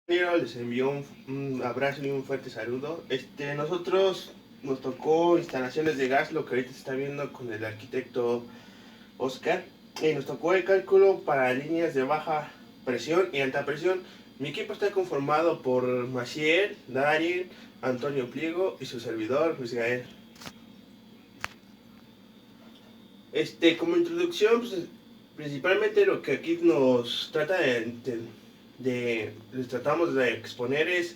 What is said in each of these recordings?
Les envío un abrazo y un fuerte saludo. Nosotros nos tocó instalaciones de gas, lo que ahorita se está viendo con el arquitecto Oscar, y nos tocó el cálculo para líneas de baja presión y alta presión. Mi equipo está conformado por Maciel, Darín, Antonio Pliego y su servidor, Luis Gael. Como introducción, pues, principalmente lo que aquí nos trata les tratamos de exponer es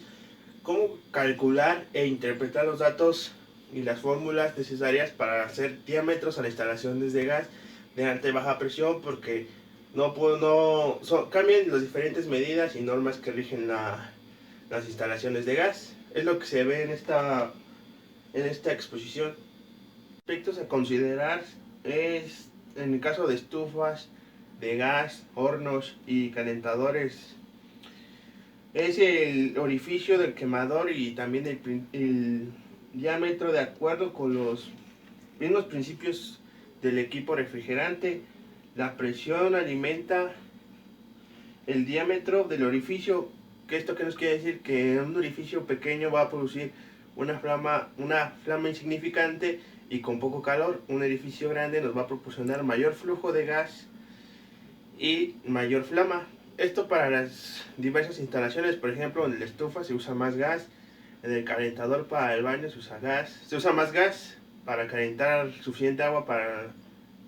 cómo calcular e interpretar los datos y las fórmulas necesarias para hacer diámetros a las instalaciones de gas de alta y baja presión, porque cambian las diferentes medidas y normas que rigen las instalaciones de gas. Es lo que se ve en esta exposición. Aspectos a considerar es, en el caso de estufas, de gas, hornos y calentadores, es el orificio del quemador y también el diámetro de acuerdo con los mismos principios del equipo refrigerante. La presión alimenta el diámetro del orificio. ¿Esto qué nos quiere decir? Que un orificio pequeño va a producir una flama insignificante y con poco calor. Un orificio grande nos va a proporcionar mayor flujo de gas y mayor flama. Esto para las diversas instalaciones, por ejemplo, en la estufa se usa más gas, en el calentador para el baño se usa más gas para calentar suficiente agua para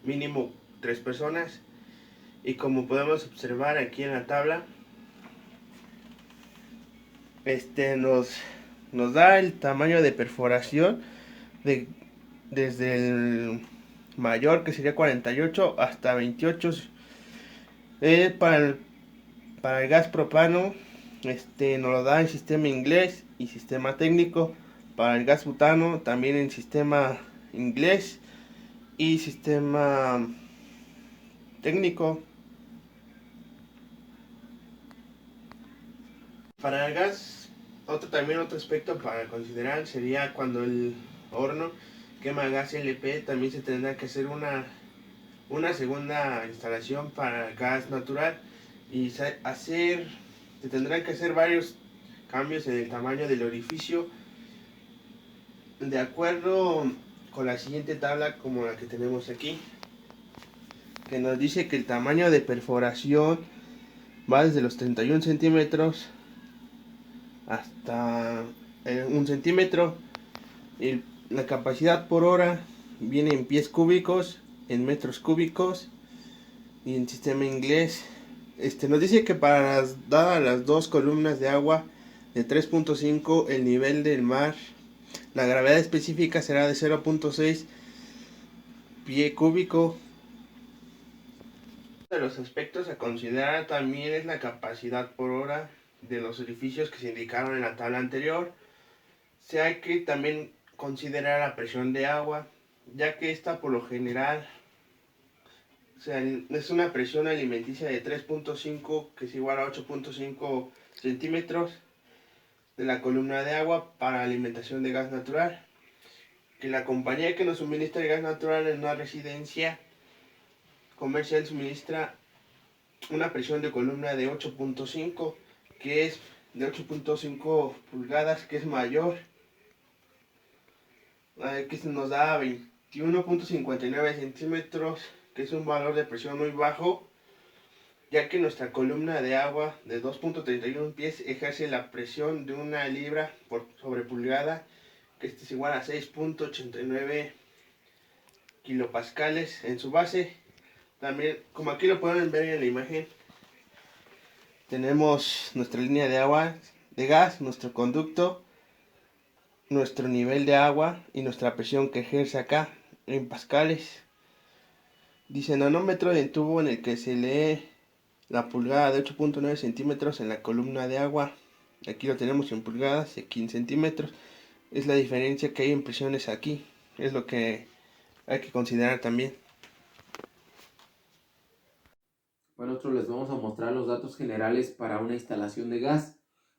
mínimo 3 personas. Y como podemos observar aquí en la tabla, nos da el tamaño de perforación de, desde el mayor, que sería 48, hasta 28. Eh, para, el, para el gas propano, nos lo da en sistema inglés y sistema técnico. Para el gas butano también en sistema inglés y sistema técnico. Para el gas, otro aspecto para considerar sería cuando el horno quema gas LP. También se tendrá que hacer una segunda instalación para gas natural y se tendrán que hacer varios cambios en el tamaño del orificio de acuerdo con la siguiente tabla, como la que tenemos aquí, que nos dice que el tamaño de perforación va desde los 31 centímetros hasta 1 centímetro. La capacidad por hora viene en pies cúbicos, en metros cúbicos y en sistema inglés. Nos dice que dadas las dos columnas de agua de 3.5, el nivel del mar, la gravedad específica será de 0.6 pie cúbico. De los aspectos a considerar también es la capacidad por hora de los orificios que se indicaron en la tabla anterior. Hay que también considerar la presión de agua, ya que esta por lo general, o sea, es una presión alimenticia de 3.5, que es igual a 8.5 centímetros de la columna de agua para alimentación de gas natural. Que la compañía que nos suministra el gas natural en una residencia comercial suministra una presión de columna de 8.5, que es de 8.5 pulgadas, que es mayor, que se nos da 21.59 centímetros, que es un valor de presión muy bajo, ya que nuestra columna de agua de 2.31 pies ejerce la presión de 1 libra sobre pulgada, que es igual a 6.89 kilopascales en su base. También, como aquí lo pueden ver en la imagen, tenemos nuestra línea de agua, de gas, nuestro conducto, nuestro nivel de agua y nuestra presión que ejerce acá en pascales. Dice nanómetro del tubo en el que se lee la pulgada de 8.9 centímetros en la columna de agua. Aquí lo tenemos en pulgadas y aquí en centímetros. Es la diferencia que hay en presiones aquí. Es lo que hay que considerar también. Bueno, nosotros les vamos a mostrar los datos generales para una instalación de gas.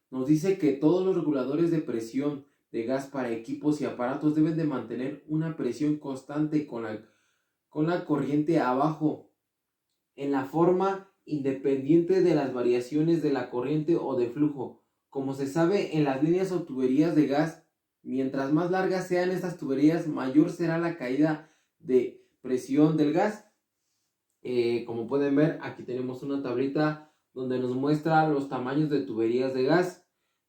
Nos dice que todos los reguladores de presión de gas para equipos y aparatos deben de mantener una presión constante con la corriente abajo, en la forma independiente de las variaciones de la corriente o de flujo. Como se sabe, en las líneas o tuberías de gas, mientras más largas sean estas tuberías, mayor será la caída de presión del gas. Como pueden ver, aquí tenemos una tablita donde nos muestra los tamaños de tuberías de gas.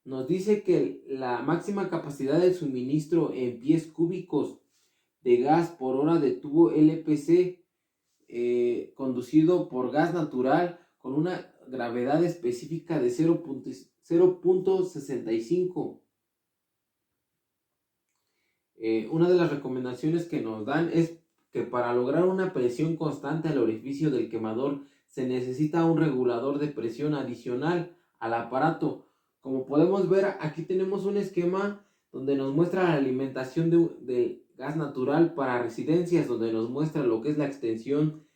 Nos dice que la máxima capacidad de suministro en pies cúbicos de gas por hora de tubo LPC conducido por gas natural con una gravedad específica de 0.65. Una de las recomendaciones que nos dan es que para lograr una presión constante al orificio del quemador se necesita un regulador de presión adicional al aparato. Como podemos ver, aquí tenemos un esquema donde nos muestra la alimentación de gas natural para residencias, donde nos muestra lo que es la extensión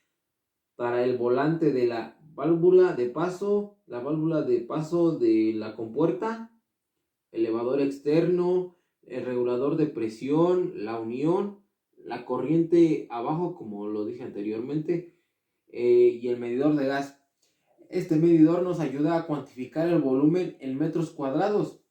para el volante de la válvula de paso de la compuerta, elevador externo, el regulador de presión, la unión, la corriente abajo, como lo dije anteriormente, y el medidor de gas. Este medidor nos ayuda a cuantificar el volumen en metros cuadrados.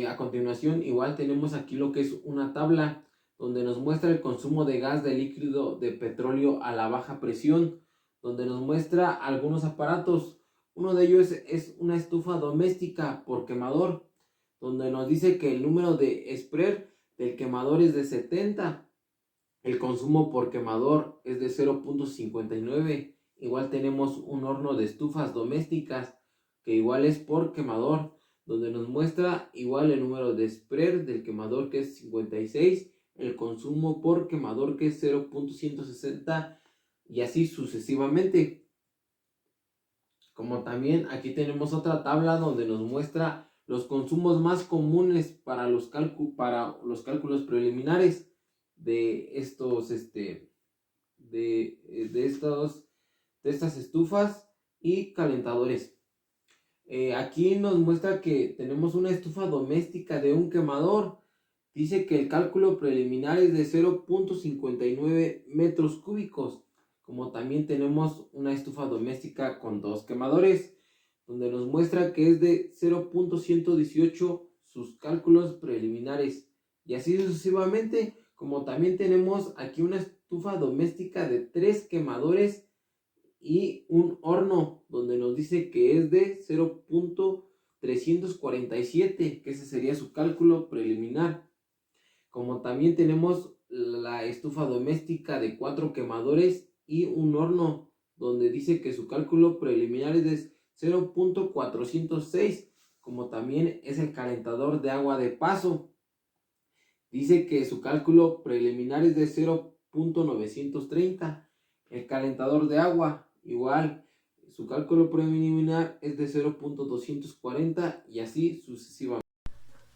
A continuación, igual tenemos aquí lo que es una tabla donde nos muestra el consumo de gas de líquido de petróleo a la baja presión, donde nos muestra algunos aparatos. Uno de ellos es una estufa doméstica por quemador, donde nos dice que el número de spread del quemador es de 70, el consumo por quemador es de 0.59. Igual tenemos un horno de estufas domésticas que igual es por quemador, donde nos muestra igual el número de spread del quemador que es 56, el consumo por quemador que es 0.160 y así sucesivamente. Como también aquí tenemos otra tabla donde nos muestra los consumos más comunes para los cálculos preliminares de estas estufas y calentadores. Aquí nos muestra que tenemos una estufa doméstica de un quemador. Dice que el cálculo preliminar es de 0.59 metros cúbicos. Como también tenemos una estufa doméstica con 2 quemadores, donde nos muestra que es de 0.118 sus cálculos preliminares. Y así sucesivamente, como también tenemos aquí una estufa doméstica de 3 quemadores y un horno, donde nos dice que es de 0.347, que ese sería su cálculo preliminar. Como también tenemos la estufa doméstica de 4 quemadores y un horno, donde dice que su cálculo preliminar es de 0.406, como también es el calentador de agua de paso. Dice que su cálculo preliminar es de 0.930. El calentador de agua, igual, su cálculo preliminar es de 0.240 y así sucesivamente.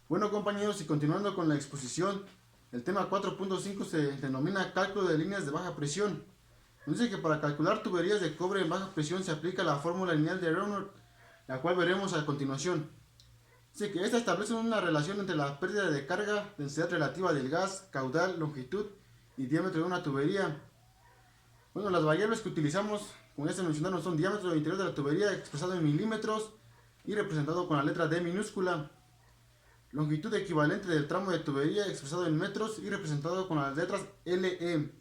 Bueno, compañeros, y continuando con la exposición, el tema 4.5 se denomina cálculo de líneas de baja presión. Nos dice que para calcular tuberías de cobre en baja presión se aplica la fórmula lineal de Reynolds, la cual veremos a continuación. Dice que esta establece una relación entre la pérdida de carga, densidad relativa del gas, caudal, longitud y diámetro de una tubería. Bueno, las variables que utilizamos, como ya se mencionaron, son diámetro interior de la tubería expresado en milímetros y representado con la letra D minúscula. Longitud equivalente del tramo de tubería expresado en metros y representado con las letras LE.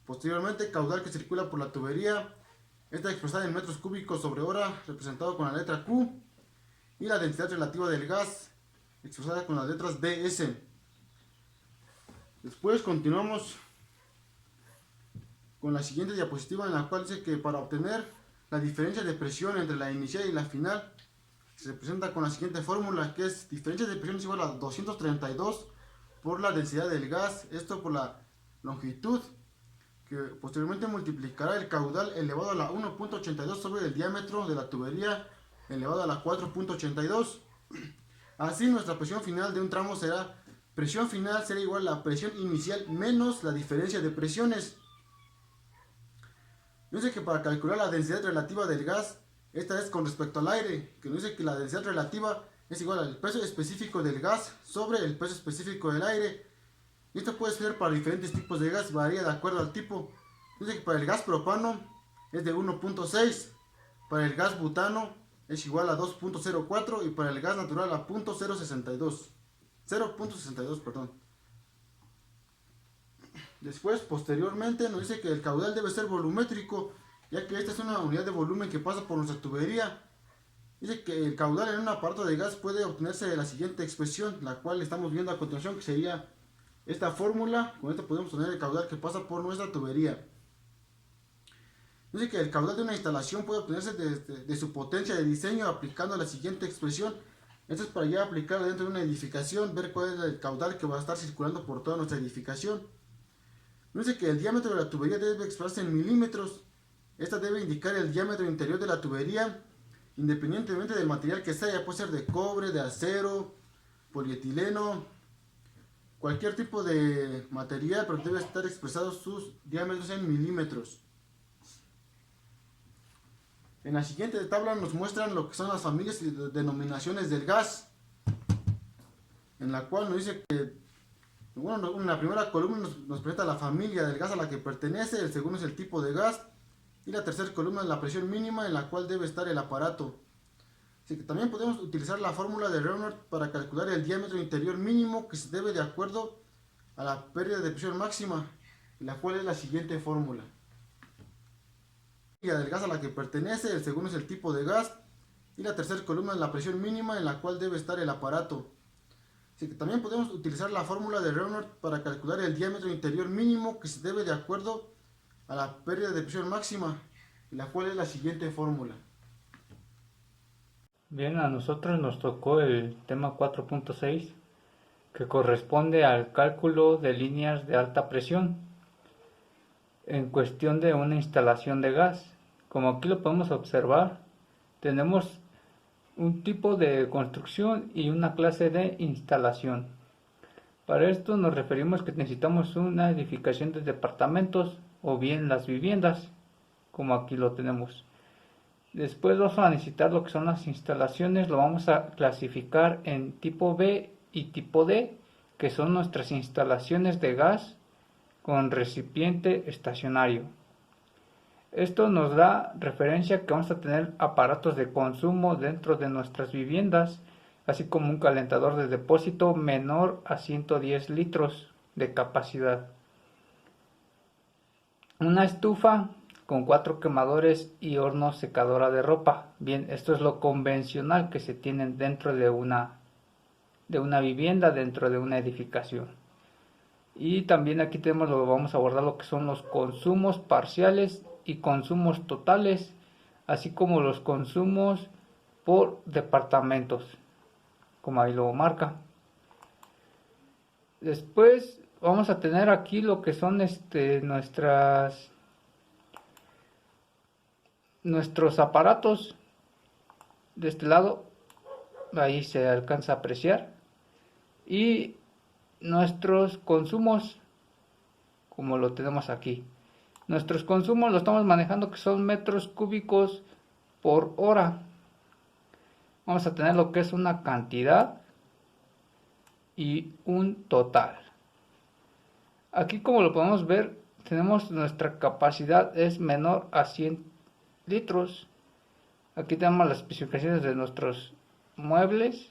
Posteriormente, caudal que circula por la tubería, esta expresada en metros cúbicos sobre hora, representado con la letra Q. Y la densidad relativa del gas, expresada con las letras DS. Después continuamos con la siguiente diapositiva, en la cual dice que para obtener la diferencia de presión entre la inicial y la final, se presenta con la siguiente fórmula, que es diferencia de presión es igual a 232 por la densidad del gas, esto por la longitud, que posteriormente multiplicará el caudal elevado a la 1.82 sobre el diámetro de la tubería elevado a la 4.82. Así nuestra presión final de un tramo será, presión final será igual a la presión inicial menos la diferencia de presiones. Nos dice que para calcular la densidad relativa del gas, esta es con respecto al aire, que nos dice que la densidad relativa es igual al peso específico del gas sobre el peso específico del aire. Y esto puede ser para diferentes tipos de gas, varía de acuerdo al tipo. Dice que para el gas propano es de 1.6, para el gas butano es igual a 2.04 y para el gas natural a 0.62, perdón. Después, posteriormente, nos dice que el caudal debe ser volumétrico, ya que esta es una unidad de volumen que pasa por nuestra tubería. Dice que el caudal en un aparato de gas puede obtenerse de la siguiente expresión, la cual estamos viendo a continuación, que sería esta fórmula. Con esto podemos obtener el caudal que pasa por nuestra tubería. Dice que el caudal de una instalación puede obtenerse de su potencia de diseño aplicando la siguiente expresión. Esto es para ya aplicarla dentro de una edificación, ver cuál es el caudal que va a estar circulando por toda nuestra edificación. Dice que el diámetro de la tubería debe expresarse en milímetros. Esta debe indicar el diámetro interior de la tubería, independientemente del material que sea, puede ser de cobre, de acero, polietileno, cualquier tipo de material, pero debe estar expresados sus diámetros en milímetros. En la siguiente tabla nos muestran lo que son las familias y denominaciones del gas, en la cual nos dice que, bueno, en la primera columna nos presenta la familia del gas a la que pertenece, el segundo es el tipo de gas, y la tercera columna es la presión mínima en la cual debe estar el aparato. Así que también podemos utilizar la fórmula de Reynolds para calcular el diámetro interior mínimo que se debe de acuerdo a la pérdida de presión máxima, la cual es la siguiente fórmula. Del gas a la que pertenece, el segundo es el tipo de gas, y la tercera columna es la presión mínima en la cual debe estar el aparato. Así que también podemos utilizar la fórmula de Reynolds para calcular el diámetro interior mínimo que se debe de acuerdo a la pérdida de presión máxima, la cual es la siguiente fórmula. Bien, a nosotros nos tocó el tema 4.6, que corresponde al cálculo de líneas de alta presión en cuestión de una instalación de gas. Como aquí lo podemos observar, tenemos un tipo de construcción y una clase de instalación. Para esto nos referimos que necesitamos una edificación de departamentos o bien las viviendas, como aquí lo tenemos. Después vamos a necesitar lo que son las instalaciones, lo vamos a clasificar en tipo B y tipo D, que son nuestras instalaciones de gas con recipiente estacionario. Esto nos da referencia que vamos a tener aparatos de consumo dentro de nuestras viviendas, así como un calentador de depósito menor a 110 litros de capacidad. Una estufa con 4 quemadores y horno secadora de ropa. Bien, esto es lo convencional que se tiene dentro de una vivienda, dentro de una edificación. Y también aquí tenemos vamos a abordar lo que son los consumos parciales y consumos totales, así como los consumos por departamentos, como ahí lo marca. Después vamos a tener aquí lo que son nuestros aparatos. De este lado, ahí se alcanza a apreciar, y nuestros consumos, como lo tenemos aquí. Nuestros consumos lo estamos manejando que son metros cúbicos por hora. Vamos a tener lo que es una cantidad y un total. Aquí, como lo podemos ver, tenemos nuestra capacidad es menor a 100 litros. Aquí tenemos las especificaciones de nuestros muebles,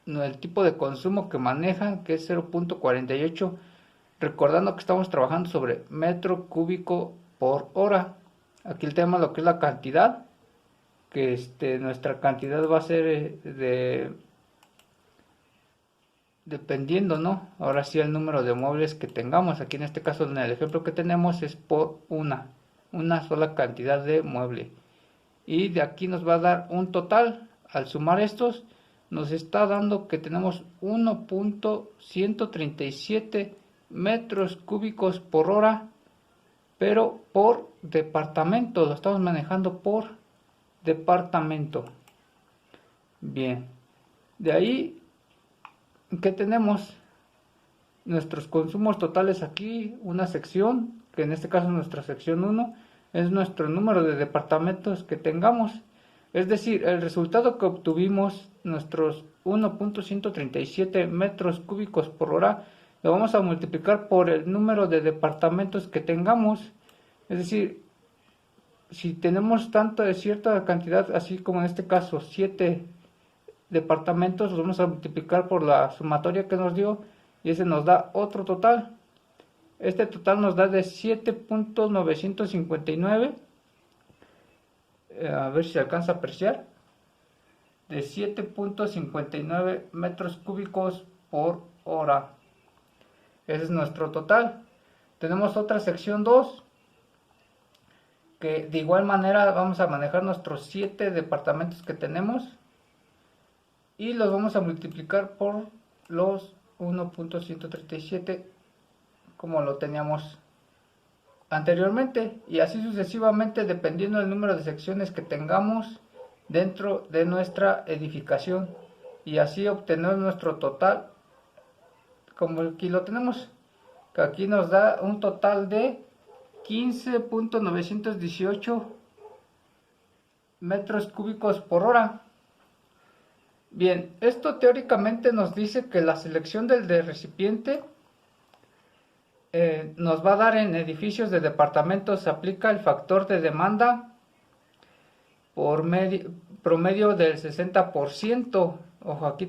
el tipo de consumo que manejan, que es 0.48, recordando que estamos trabajando sobre metro cúbico por hora. Aquí el tema lo que es la cantidad, que nuestra cantidad va a ser dependiendo, ¿no? Ahora sí, el número de muebles que tengamos. Aquí en este caso, en el ejemplo que tenemos, es por una sola cantidad de mueble. Y de aquí nos va a dar un total. Al sumar estos, nos está dando que tenemos 1.137 metros cúbicos por hora, pero por departamento. Lo estamos manejando por departamento. Bien, de ahí, ¿qué tenemos? Nuestros consumos totales aquí, una sección, que en este caso nuestra sección 1, es nuestro número de departamentos que tengamos. Es decir, el resultado que obtuvimos, nuestros 1.137 metros cúbicos por hora, lo vamos a multiplicar por el número de departamentos que tengamos. Es decir, si tenemos tanto de cierta cantidad, así como en este caso 7 departamentos, los vamos a multiplicar por la sumatoria que nos dio y ese nos da otro total. Este total nos da de 7.959, a ver si se alcanza a apreciar, de 7.59 metros cúbicos por hora. Ese es nuestro total. Tenemos otra sección 2, que de igual manera vamos a manejar nuestros 7 departamentos que tenemos y los vamos a multiplicar por los 1.137 como lo teníamos anteriormente, y así sucesivamente dependiendo del número de secciones que tengamos dentro de nuestra edificación, y así obtener nuestro total como aquí lo tenemos, que aquí nos da un total de 15.918 metros cúbicos por hora. Bien, esto teóricamente nos dice que la selección del recipiente nos va a dar en edificios de departamentos, se aplica el factor de demanda por promedio del 60%. Ojo, aquí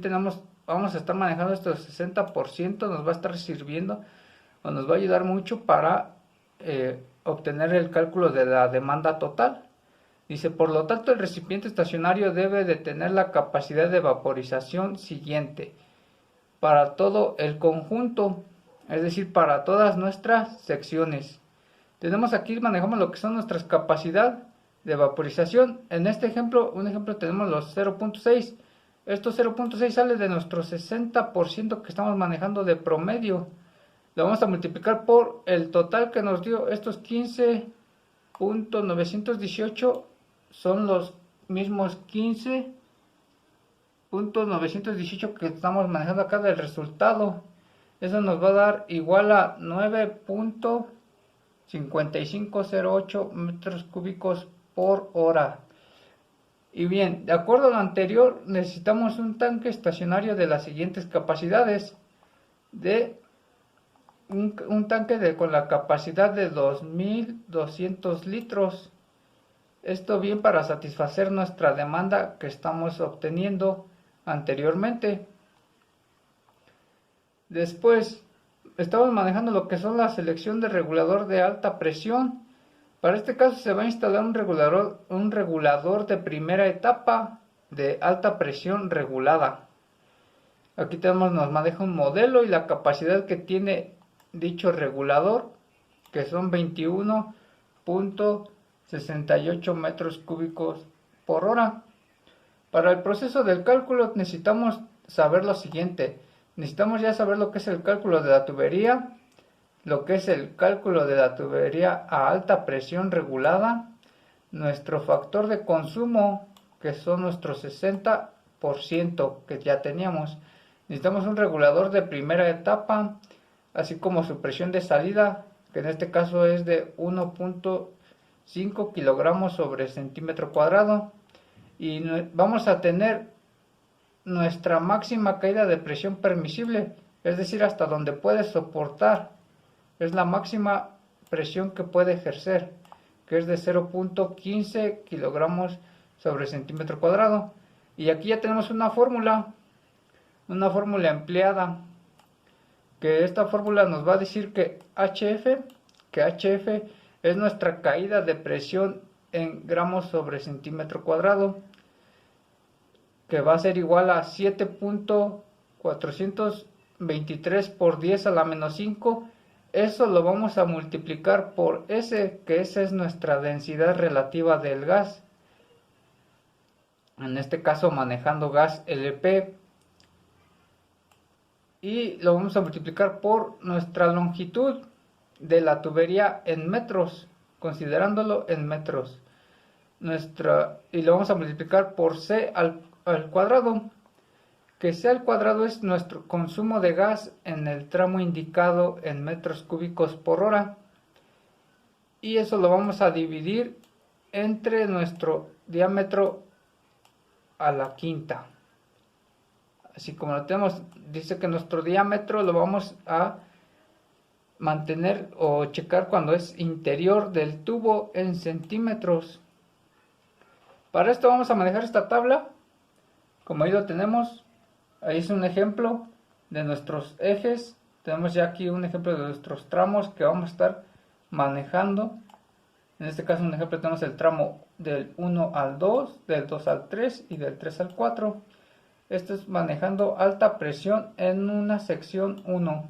vamos a estar manejando esto del 60%, nos va a estar sirviendo o nos va a ayudar mucho para obtener el cálculo de la demanda total. Dice, por lo tanto, el recipiente estacionario debe de tener la capacidad de vaporización siguiente para todo el conjunto, es decir, para todas nuestras secciones. Tenemos aquí, manejamos lo que son nuestras capacidades de vaporización. En este ejemplo, tenemos los 0.6. Estos 0.6 sale de nuestro 60% que estamos manejando de promedio. Lo vamos a multiplicar por el total que nos dio. Estos 15.918 son los mismos 15.918 que estamos manejando acá del resultado. Eso nos va a dar igual a 9.5508 metros cúbicos por hora. Y bien, de acuerdo a lo anterior, necesitamos un tanque estacionario de las siguientes capacidades. De un tanque con la capacidad de 2.200 litros. Esto bien para satisfacer nuestra demanda que estamos obteniendo anteriormente. Después, estamos manejando lo que son la selección de regulador de alta presión. Para este caso se va a instalar un regulador de primera etapa de alta presión regulada. Aquí nos maneja un modelo y la capacidad que tiene dicho regulador, que son 21.68 metros cúbicos por hora. Para el proceso del cálculo necesitamos saber lo siguiente. Necesitamos ya saber lo que es el cálculo de la tubería, lo que es el cálculo de la tubería a alta presión regulada, nuestro factor de consumo, que son nuestros 60% que ya teníamos. Necesitamos un regulador de primera etapa, así como su presión de salida, que en este caso es de 1.5 kilogramos sobre centímetro cuadrado. Y vamos a tener nuestra máxima caída de presión permisible, es decir, hasta donde puede soportar. Es la máxima presión que puede ejercer, que es de 0.15 kilogramos sobre centímetro cuadrado. Y aquí ya tenemos una fórmula empleada, que esta fórmula nos va a decir que HF es nuestra caída de presión en gramos sobre centímetro cuadrado, que va a ser igual a 7.423 por 10 a la menos 5. Eso lo vamos a multiplicar por S, que esa es nuestra densidad relativa del gas. En este caso manejando gas LP. Y lo vamos a multiplicar por nuestra longitud de la tubería en metros, considerándolo en metros. Y lo vamos a multiplicar por C al cuadrado, que C al cuadrado es nuestro consumo de gas en el tramo indicado en metros cúbicos por hora, y eso lo vamos a dividir entre nuestro diámetro a la quinta. Así como lo tenemos, dice que nuestro diámetro lo vamos a mantener o checar cuando es interior del tubo en centímetros. Para esto vamos a manejar esta tabla. Como ahí lo tenemos, ahí es un ejemplo de nuestros ejes. Tenemos ya aquí un ejemplo de nuestros tramos que vamos a estar manejando. En este caso un ejemplo tenemos el tramo del 1 al 2, del 2 al 3 y del 3 al 4. Esto es manejando alta presión en una sección 1.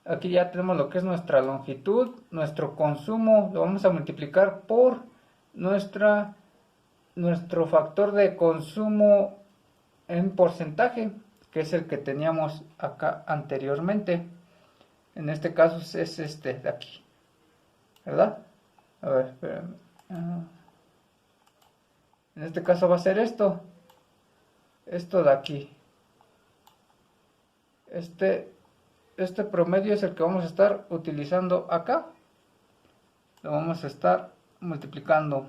Aquí ya tenemos lo que es nuestra longitud, nuestro consumo, lo vamos a multiplicar por nuestro factor de consumo en porcentaje, que es el que teníamos acá anteriormente. En este caso es este de aquí, ¿verdad? A ver, espérame. En este caso va a ser esto de aquí. Este promedio es el que vamos a estar utilizando acá. Lo vamos a estar multiplicando.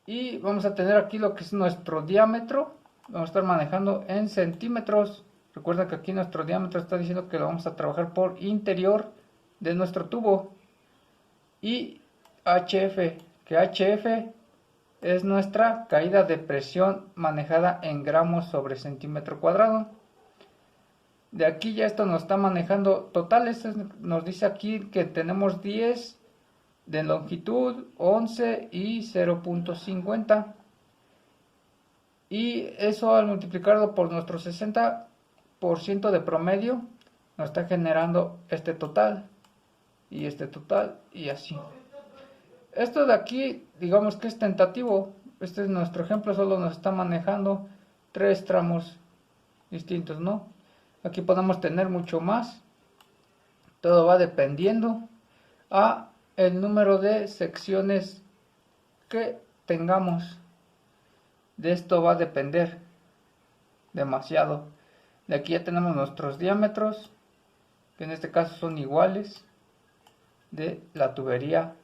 Y vamos a tener aquí lo que es nuestro diámetro. Vamos a estar manejando en centímetros. Recuerda que aquí nuestro diámetro está diciendo que lo vamos a trabajar por interior de nuestro tubo. Y HF, que HF es nuestra caída de presión manejada en gramos sobre centímetro cuadrado. De aquí ya esto nos está manejando totales. Nos dice aquí que tenemos 10 de longitud, 11 y 0.50. Y eso al multiplicarlo por nuestro 60% de promedio nos está generando este total. Y este total y así. Esto de aquí digamos que es tentativo. Este es nuestro ejemplo, solo nos está manejando 3 tramos distintos, ¿no? Aquí podemos tener mucho más. Todo va dependiendo a el número de secciones que tengamos. De esto va a depender demasiado. De aquí ya tenemos nuestros diámetros, que en este caso son iguales, de la tubería,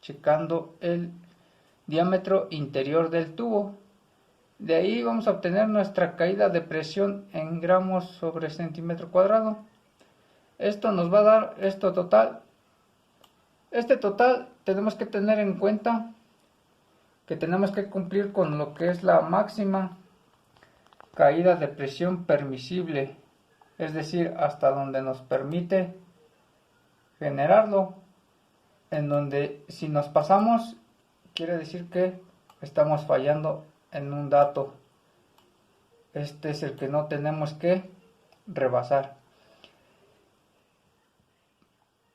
checando el diámetro interior del tubo. De ahí vamos a obtener nuestra caída de presión en gramos sobre centímetro cuadrado. Esto nos va a dar esto total. Este total tenemos que tener en cuenta que tenemos que cumplir con lo que es la máxima caída de presión permisible, es decir, hasta donde nos permite generarlo. En donde si nos pasamos quiere decir que estamos fallando en un dato. Este es el que no tenemos que rebasar.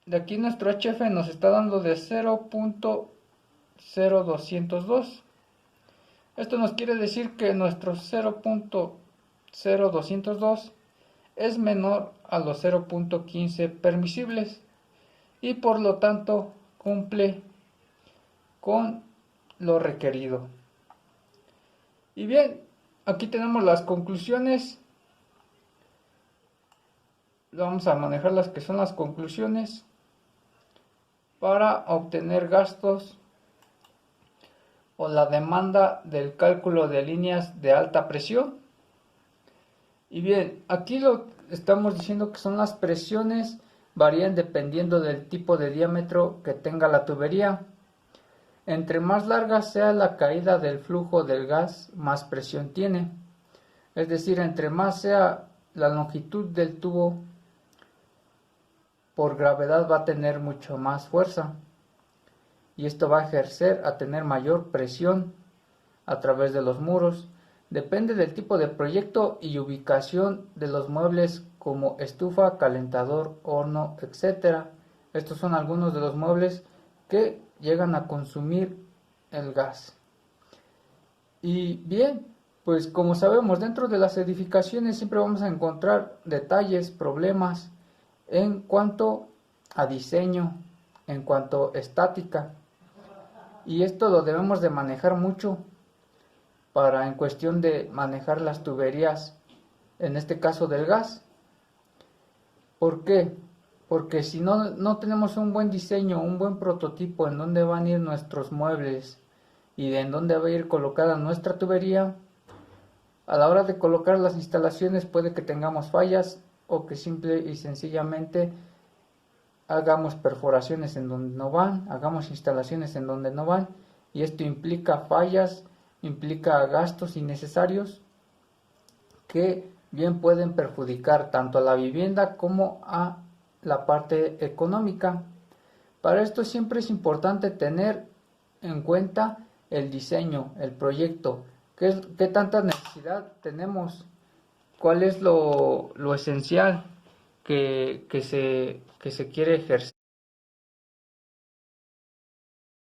De aquí nuestro HF nos está dando de 0.0202. Esto nos quiere decir que nuestro 0.0202 es menor a los 0.15 permisibles y por lo tanto cumple con lo requerido. Y bien, aquí tenemos las conclusiones. Vamos a manejar las que son las conclusiones para obtener gastos o la demanda del cálculo de líneas de alta presión. Y bien, aquí lo estamos diciendo que son las presiones varían dependiendo del tipo de diámetro que tenga la tubería. Entre más larga sea la caída del flujo del gas, más presión tiene. Es decir, entre más sea la longitud del tubo, por gravedad va a tener mucho más fuerza. Y esto va a ejercer a tener mayor presión a través de los muros. Depende del tipo de proyecto y ubicación de los muebles como estufa, calentador, horno, etc. Estos son algunos de los muebles que llegan a consumir el gas. Y bien, pues como sabemos, dentro de las edificaciones siempre vamos a encontrar detalles, problemas en cuanto a diseño, en cuanto a estática. Y esto lo debemos de manejar mucho para en cuestión de manejar las tuberías, en este caso del gas. ¿Por qué? Porque si no tenemos un buen diseño, un buen prototipo en dónde van a ir nuestros muebles y de en dónde va a ir colocada nuestra tubería, a la hora de colocar las instalaciones puede que tengamos fallas o que simple y sencillamente hagamos perforaciones en donde no van, hagamos instalaciones en donde no van, y esto implica fallas, implica gastos innecesarios que bien pueden perjudicar tanto a la vivienda como a la parte económica. Para esto siempre es importante tener en cuenta el diseño, el proyecto, qué tanta necesidad tenemos, cuál es lo esencial que se quiere ejercer.